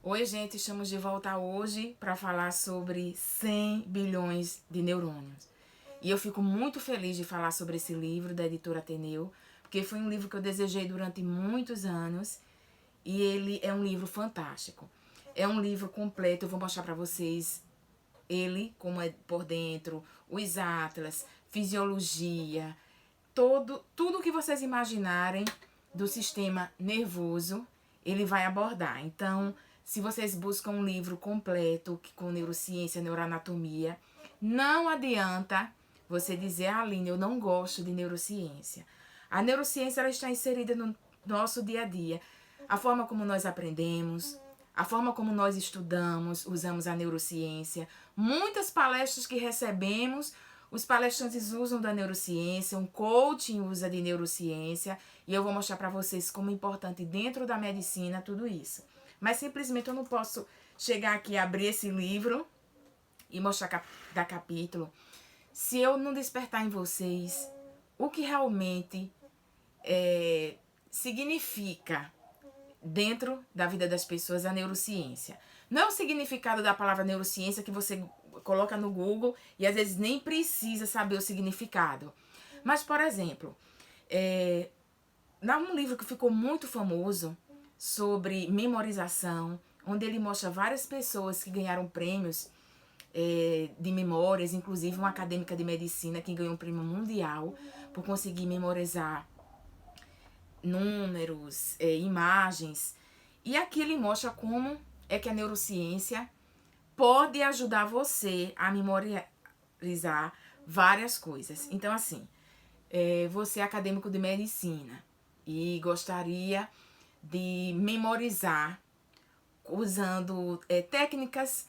Oi, gente, estamos de volta hoje para falar sobre 100 bilhões de neurônios. E eu fico muito feliz de falar sobre esse livro da editora Ateneu, porque foi um livro que eu desejei durante muitos anos e ele é um livro fantástico. É um livro completo, eu vou mostrar para vocês ele como é por dentro, os atlas, fisiologia, tudo que vocês imaginarem do sistema nervoso, ele vai abordar. Então, se vocês buscam um livro completo com neurociência, neuroanatomia, não adianta você dizer, Aline, eu não gosto de neurociência. A neurociência ela está inserida no nosso dia a dia. A forma como nós aprendemos, a forma como nós estudamos, usamos a neurociência. Muitas palestras que recebemos, os palestrantes usam da neurociência, um coaching usa de neurociência, e eu vou mostrar para vocês como é importante dentro da medicina tudo isso. Mas simplesmente eu não posso chegar aqui, abrir esse livro e mostrar cada capítulo, se eu não despertar em vocês o que realmente significa dentro da vida das pessoas a neurociência. Não é o significado da palavra neurociência que você coloca no Google e às vezes nem precisa saber o significado. Mas, por exemplo, há um livro que ficou muito famoso sobre memorização, onde ele mostra várias pessoas que ganharam prêmios de memórias, inclusive uma acadêmica de medicina que ganhou um prêmio mundial por conseguir memorizar números, imagens. E aqui ele mostra como é que a neurociência pode ajudar você a memorizar várias coisas. Então, assim, você é acadêmico de medicina e gostaria de memorizar usando técnicas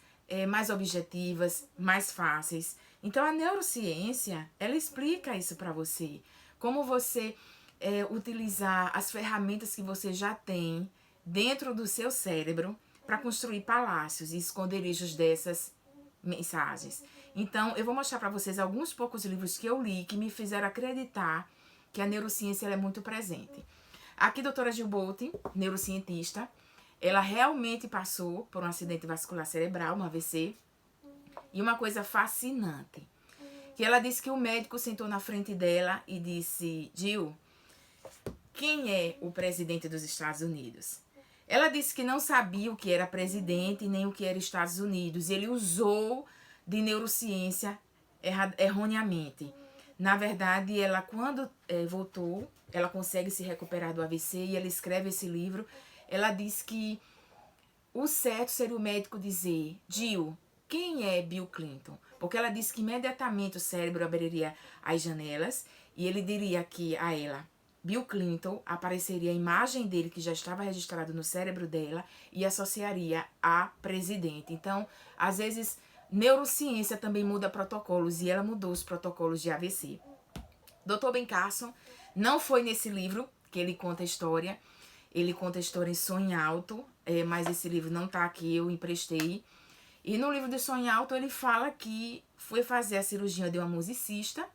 mais objetivas, mais fáceis. Então, a neurociência, ela explica isso para você. Como você utilizar as ferramentas que você já tem dentro do seu cérebro para construir palácios e esconderijos dessas mensagens. Então, eu vou mostrar para vocês alguns poucos livros que eu li que me fizeram acreditar que a neurociência ela é muito presente. Aqui, doutora Gil Bolt, neurocientista, ela realmente passou por um acidente vascular cerebral, um AVC, e uma coisa fascinante, que ela disse que o médico sentou na frente dela e disse, Gil, quem é o presidente dos Estados Unidos? Ela disse que não sabia o que era presidente nem o que era Estados Unidos. Ele usou de neurociência erroneamente. Na verdade, ela quando voltou, ela consegue se recuperar do AVC e ela escreve esse livro. Ela diz que o certo seria o médico dizer, Jill, quem é Bill Clinton? Porque ela disse que imediatamente o cérebro abriria as janelas e ele diria aqui a ela, Bill Clinton, apareceria a imagem dele que já estava registrado no cérebro dela e associaria a presidente. Então, às vezes, neurociência também muda protocolos e ela mudou os protocolos de AVC. Dr. Ben Carson não foi nesse livro que ele conta a história. Ele conta a história em Sonho Alto, mas esse livro não tá aqui, eu emprestei. E no livro de Sonho Alto ele fala que foi fazer a cirurgia de uma musicista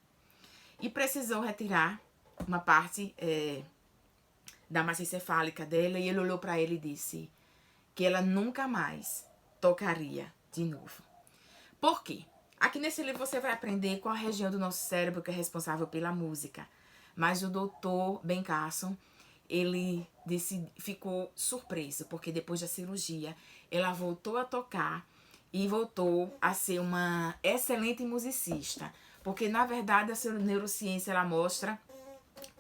e precisou retirar uma parte da massa encefálica dela e ele olhou para ele e disse que ela nunca mais tocaria de novo. Por quê? Aqui nesse livro você vai aprender qual a região do nosso cérebro que é responsável pela música. Mas o Dr. Ben Carson, ele ficou surpreso, porque depois da cirurgia, ela voltou a tocar e voltou a ser uma excelente musicista. Porque, na verdade, a neurociência, ela mostra,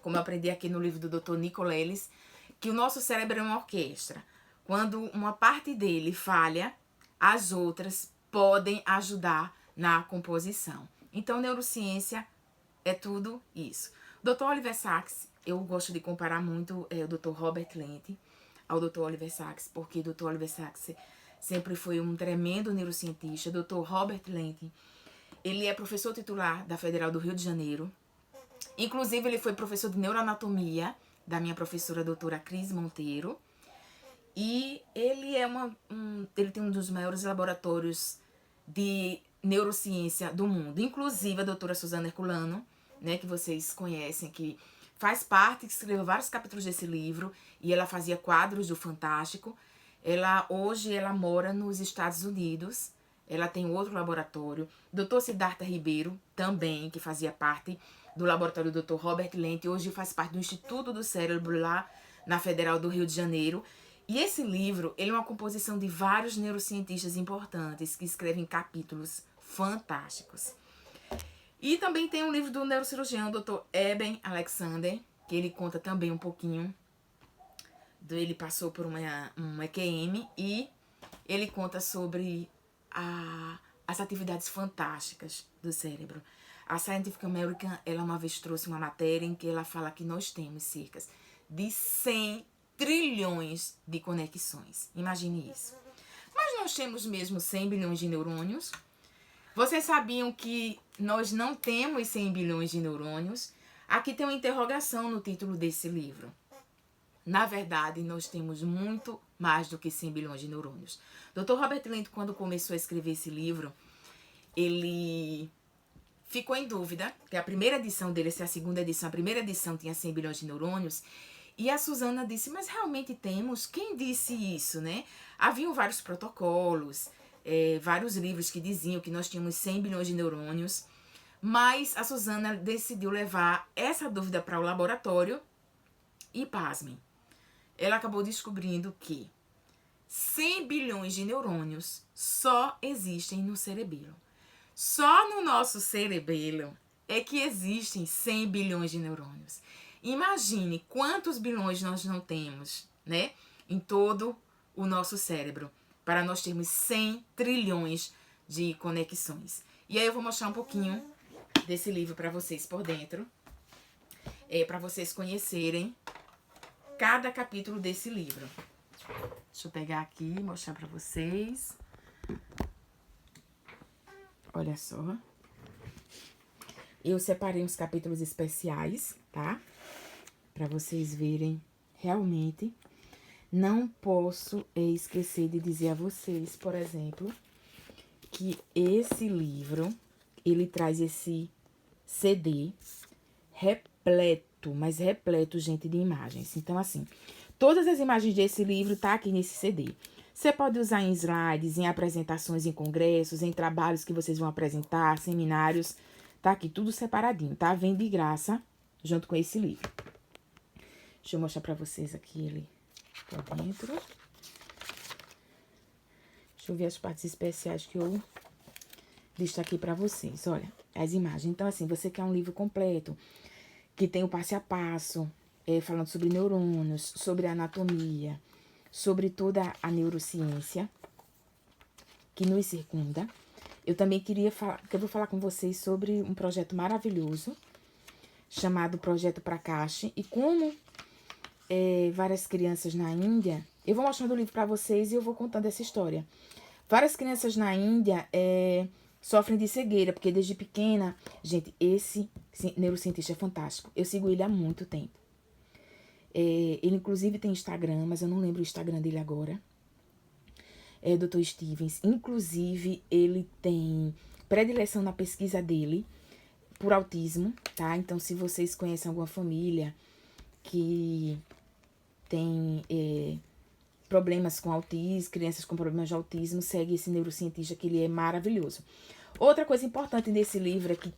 como eu aprendi aqui no livro do Dr. Nicoleles, que o nosso cérebro é uma orquestra. Quando uma parte dele falha, as outras podem ajudar na composição. Então, neurociência é tudo isso. Dr. Oliver Sacks, eu gosto de comparar muito o Dr. Robert Lente ao Dr. Oliver Sacks, porque Dr. Oliver Sacks sempre foi um tremendo neurocientista. Dr. Robert Lente, ele é professor titular da Federal do Rio de Janeiro. Inclusive, ele foi professor de neuroanatomia da minha professora doutora Cris Monteiro. E ele ele tem um dos maiores laboratórios de neurociência do mundo. Inclusive, a doutora Suzana Herculano, né, que vocês conhecem, que faz parte, que escreveu vários capítulos desse livro, e ela fazia quadros do Fantástico. Hoje ela mora nos Estados Unidos. Ela tem outro laboratório. Dr. Siddhartha Ribeiro, também, que fazia parte do laboratório do Dr. Robert Lente, hoje faz parte do Instituto do Cérebro lá na Federal do Rio de Janeiro. E esse livro, ele é uma composição de vários neurocientistas importantes que escrevem capítulos fantásticos. E também tem um livro do neurocirurgião Dr. Eben Alexander, que ele conta também um pouquinho. Ele passou por um EQM e ele conta sobre as atividades fantásticas do cérebro. A Scientific American, ela uma vez trouxe uma matéria em que ela fala que nós temos cerca de 100 trilhões de conexões. Imagine isso. Mas nós temos mesmo 100 bilhões de neurônios. Vocês sabiam que nós não temos 100 bilhões de neurônios? Aqui tem uma interrogação no título desse livro. Na verdade, nós temos muito mais do que 100 bilhões de neurônios. Dr. Robert Lente, quando começou a escrever esse livro, ele ficou em dúvida, que a primeira edição dele, essa é a segunda edição, a primeira edição tinha 100 bilhões de neurônios, e a Suzana disse, mas realmente temos? Quem disse isso, né? Haviam vários protocolos, vários livros que diziam que nós tínhamos 100 bilhões de neurônios, mas a Suzana decidiu levar essa dúvida para o laboratório e, pasmem, ela acabou descobrindo que 100 bilhões de neurônios só existem no cerebelo. Só no nosso cerebelo é que existem 100 bilhões de neurônios. Imagine quantos bilhões nós não temos, né? Em todo o nosso cérebro, para nós termos 100 trilhões de conexões. E aí eu vou mostrar um pouquinho desse livro para vocês por dentro, para vocês conhecerem cada capítulo desse livro. Deixa eu pegar aqui e mostrar para vocês. Olha só. Eu separei uns capítulos especiais, tá? Para vocês verem realmente. Não posso esquecer de dizer a vocês, por exemplo, que esse livro, ele traz esse CD repleto, mas repleto, gente, de imagens. Então, assim, todas as imagens desse livro tá aqui nesse CD. Você pode usar em slides, em apresentações, em congressos, em trabalhos que vocês vão apresentar, seminários. Tá aqui tudo separadinho, tá? Vem de graça junto com esse livro. Deixa eu mostrar pra vocês aqui ele por dentro. Deixa eu ver as partes especiais que eu destaquei pra vocês. Olha, as imagens. Então, assim, você quer um livro completo, que tem o passo a passo, falando sobre neurônios, sobre anatomia, sobre toda a neurociência que nos circunda. Eu também queria falar, que eu vou falar com vocês sobre um projeto maravilhoso, chamado Projeto Prakash, e como várias crianças na Índia, eu vou mostrando o livro para vocês e eu vou contando essa história. Várias crianças na Índia sofrem de cegueira, porque desde pequena, gente, esse neurocientista é fantástico. Eu sigo ele há muito tempo. Ele, inclusive, tem Instagram, mas eu não lembro o Instagram dele agora. Dr. Stevens. Inclusive, ele tem predileção na pesquisa dele por autismo, tá? Então, se vocês conhecem alguma família que tem problemas com autismo, crianças com problemas de autismo, segue esse neurocientista, que ele é maravilhoso. Outra coisa importante desse livro é que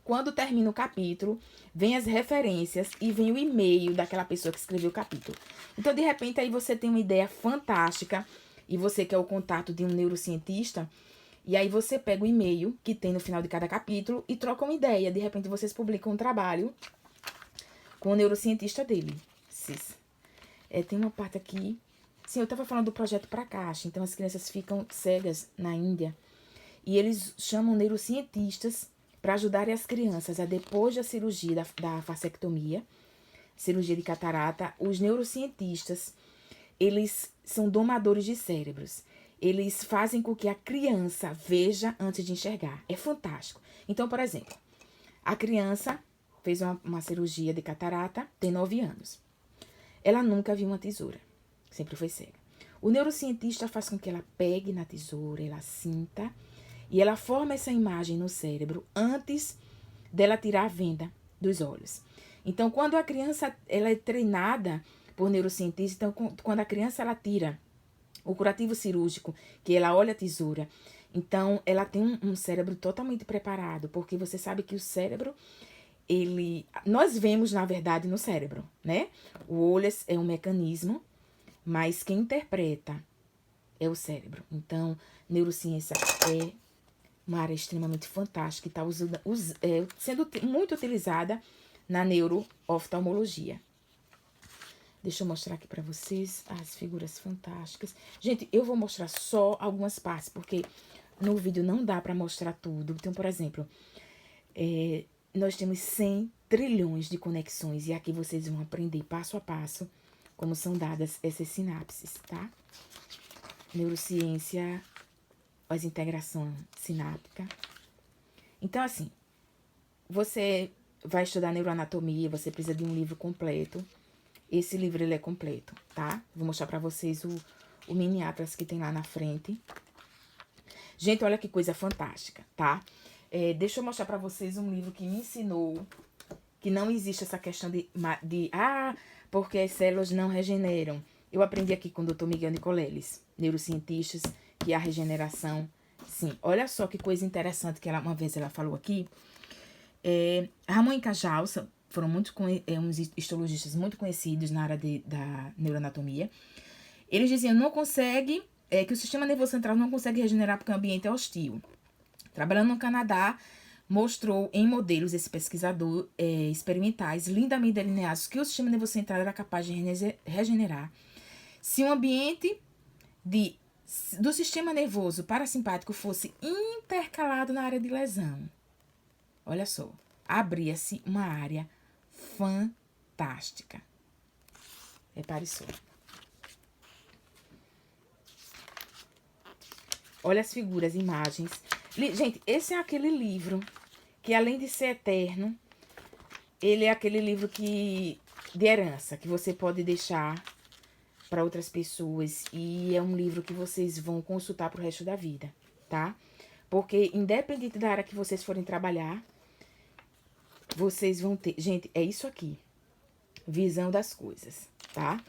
quando termina o capítulo, vem as referências e vem o e-mail daquela pessoa que escreveu o capítulo. Então, de repente, aí você tem uma ideia fantástica e você quer o contato de um neurocientista, e aí você pega o e-mail que tem no final de cada capítulo e troca uma ideia. De repente, vocês publicam um trabalho com o neurocientista dele. Tem uma parte aqui. Sim, eu estava falando do projeto Prakash. Então, as crianças ficam cegas na Índia. E eles chamam neurocientistas para ajudarem as crianças a, depois da cirurgia da fasectomia, cirurgia de catarata, os neurocientistas, eles são domadores de cérebros. Eles fazem com que a criança veja antes de enxergar. É fantástico. Então, por exemplo, a criança fez uma cirurgia de catarata, tem 9 anos. Ela nunca viu uma tesoura. Sempre foi cega. O neurocientista faz com que ela pegue na tesoura, ela sinta, e ela forma essa imagem no cérebro antes dela tirar a venda dos olhos. Então, quando a criança ela é treinada por neurocientistas. Então, quando a criança ela tira o curativo cirúrgico, que ela olha a tesoura, então ela tem um cérebro totalmente preparado, porque você sabe que o cérebro, nós vemos, na verdade, no cérebro, né? O olho é um mecanismo, mas quem interpreta é o cérebro. Então, neurociência é uma área extremamente fantástica e está sendo muito utilizada na neurooftalmologia. Deixa eu mostrar aqui para vocês as figuras fantásticas. Gente, eu vou mostrar só algumas partes, porque no vídeo não dá para mostrar tudo. Então, por exemplo, nós temos 100 trilhões de conexões. E aqui vocês vão aprender passo a passo como são dadas essas sinapses, tá? Neurociência, as integração sináptica. Então, assim, você vai estudar neuroanatomia, você precisa de um livro completo. Esse livro, ele é completo, tá? Vou mostrar pra vocês o mini atlas que tem lá na frente. Gente, olha que coisa fantástica, tá? Deixa eu mostrar pra vocês um livro que me ensinou que não existe essa questão porque as células não regeneram. Eu aprendi aqui com o Dr. Miguel Nicoleles, neurocientistas, que a regeneração, sim. Olha só que coisa interessante que uma vez ela falou aqui. Ramon e Cajal foram uns histologistas muito conhecidos na área da neuroanatomia. Eles diziam que o sistema nervoso central não consegue regenerar porque o ambiente é hostil. Trabalhando no Canadá, mostrou em modelos, esse pesquisador, experimentais, lindamente delineados, que o sistema nervoso central era capaz de regenerar se o ambiente do sistema nervoso parasimpático fosse intercalado na área de lesão. Olha só, abria-se uma área fantástica. Repare só. Olha as figuras, imagens. Gente, esse é aquele livro que, além de ser eterno, ele é aquele livro de herança, que você pode deixar para outras pessoas. E é um livro que vocês vão consultar pro resto da vida, tá? Porque, independente da área que vocês forem trabalhar, vocês vão ter... Gente, é isso aqui. Visão das coisas, tá?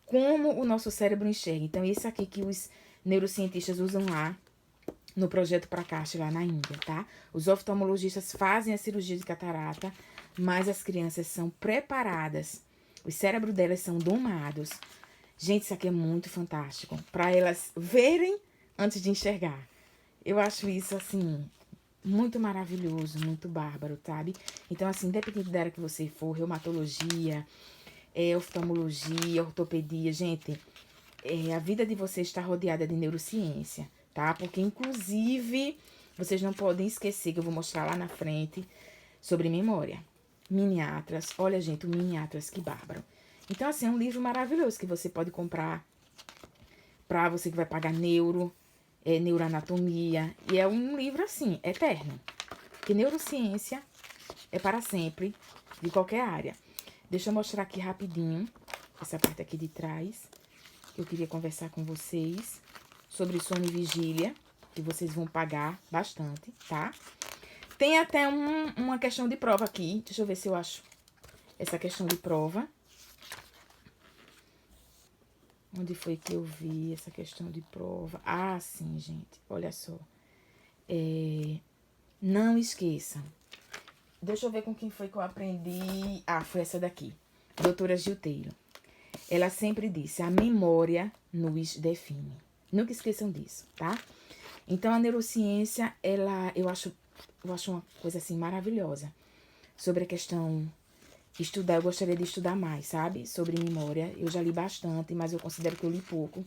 Como o nosso cérebro enxerga. Então, esse aqui que os neurocientistas usam lá no projeto Prakash, lá na Índia, tá? Os oftalmologistas fazem a cirurgia de catarata, mas as crianças são preparadas. Os cérebros delas são domados. Gente, isso aqui é muito fantástico. Para elas verem antes de enxergar. Eu acho isso, assim, muito maravilhoso, muito bárbaro, sabe? Então, assim, independente da área que você for, reumatologia, oftalmologia, ortopedia, gente, a vida de vocês está rodeada de neurociência, tá? Porque, inclusive, vocês não podem esquecer, que eu vou mostrar lá na frente, sobre memória. Mini atlas. Olha, gente, o mini atlas, que bárbaro. Então, assim, é um livro maravilhoso que você pode comprar pra você que vai pagar neuroanatomia. E é um livro, assim, eterno. Porque neurociência é para sempre, de qualquer área. Deixa eu mostrar aqui rapidinho, essa parte aqui de trás, que eu queria conversar com vocês sobre sono e vigília, que vocês vão pagar bastante, tá? Tem até uma questão de prova aqui. Deixa eu ver se eu acho essa questão de prova. Onde foi que eu vi essa questão de prova? Ah, sim, gente. Olha só. Não esqueçam. Deixa eu ver com quem foi que eu aprendi. Ah, foi essa daqui. Doutora Gilteiro. Ela sempre disse, a memória nos define. Nunca esqueçam disso, tá? Então, a neurociência, eu acho uma coisa, assim, maravilhosa. Sobre a questão... eu gostaria de estudar mais, sabe? Sobre memória. Eu já li bastante, mas eu considero que eu li pouco.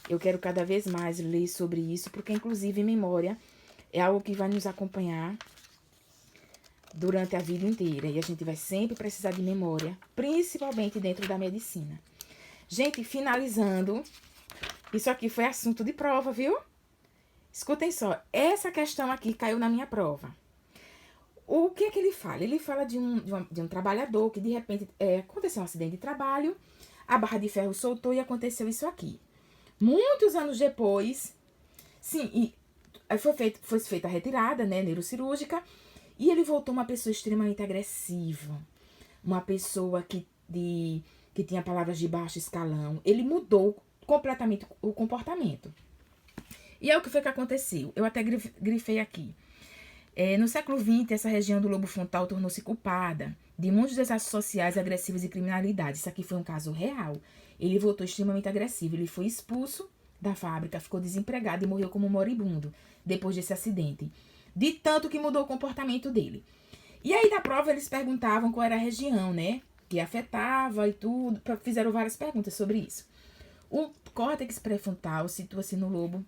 Eu quero cada vez mais ler sobre isso, porque, inclusive, memória é algo que vai nos acompanhar durante a vida inteira. E a gente vai sempre precisar de memória, principalmente dentro da medicina. Gente, finalizando, isso aqui foi assunto de prova, viu? Escutem só, essa questão aqui caiu na minha prova. O que é que ele fala? Ele fala de um trabalhador que, de repente, aconteceu um acidente de trabalho, a barra de ferro soltou e aconteceu isso aqui. Muitos anos depois, sim, e foi feita a retirada, né, neurocirúrgica, e ele voltou uma pessoa extremamente agressiva. Uma pessoa que que tinha palavras de baixo escalão. Ele mudou completamente o comportamento. E é o que foi que aconteceu. Eu até grifei aqui. No século XX, essa região do lobo frontal tornou-se culpada de muitos desastres sociais, agressivos e criminalidade. Isso aqui foi um caso real. Ele voltou extremamente agressivo. Ele foi expulso da fábrica, ficou desempregado e morreu como moribundo depois desse acidente. De tanto que mudou o comportamento dele. E aí, na prova, eles perguntavam qual era a região, né? Que afetava e tudo. Fizeram várias perguntas sobre isso. O córtex pré-frontal situa-se no lobo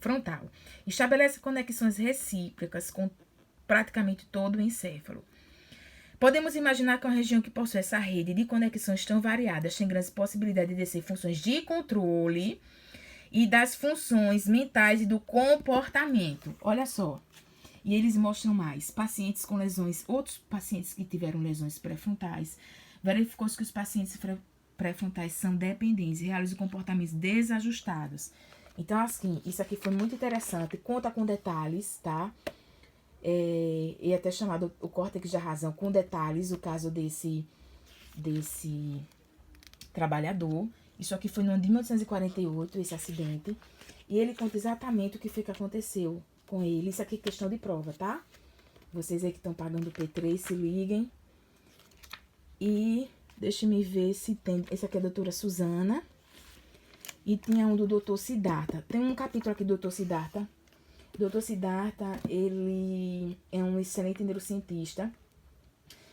frontal. Estabelece conexões recíprocas com praticamente todo o encéfalo. Podemos imaginar que uma região que possui essa rede de conexões tão variadas tem grandes possibilidades de exercer funções de controle e das funções mentais e do comportamento. Olha só. E eles mostram mais. Pacientes com lesões, outros pacientes que tiveram lesões pré-frontais, verificou-se que os pacientes pré-frontais são dependentes e realizam comportamentos desajustados. Então, assim, isso aqui foi muito interessante. Conta com detalhes, tá? E até chamado o córtex da razão com detalhes, o caso desse trabalhador. Isso aqui foi no ano de 1848, esse acidente. E ele conta exatamente o que foi que aconteceu com ele. Isso aqui é questão de prova, tá? Vocês aí que estão pagando o P3, se liguem. E deixa me ver se tem... Esse aqui é a doutora Suzana. E tinha um do doutor Siddhartha. Tem um capítulo aqui do doutor Siddhartha. Doutor Siddhartha, ele é um excelente neurocientista.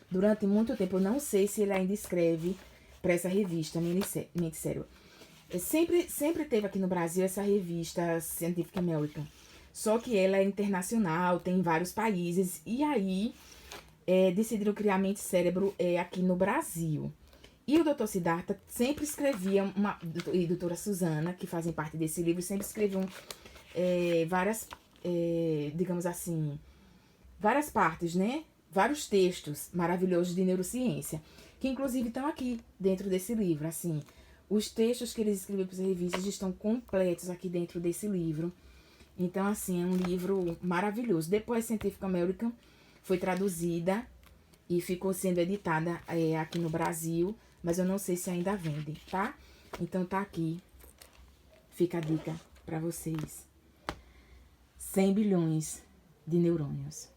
Durante muito tempo, eu não sei se ele ainda escreve para essa revista, Mente Cérebro. Sempre teve aqui no Brasil essa revista Scientific American. Só que ela é internacional, tem em vários países. E aí, decidiram criar Mente Cérebro aqui no Brasil. E o doutor Siddhartha sempre escrevia, e a doutora Suzana, que fazem parte desse livro, sempre escreviam várias, digamos assim, várias partes, né? Vários textos maravilhosos de neurociência, que inclusive estão aqui dentro desse livro, assim. Os textos que eles escreveram para as revistas estão completos aqui dentro desse livro. Então, assim, é um livro maravilhoso. Depois, Scientific American foi traduzida e ficou sendo editada aqui no Brasil, mas eu não sei se ainda vende, tá? Então, tá aqui. Fica a dica para vocês. 100 bilhões de neurônios.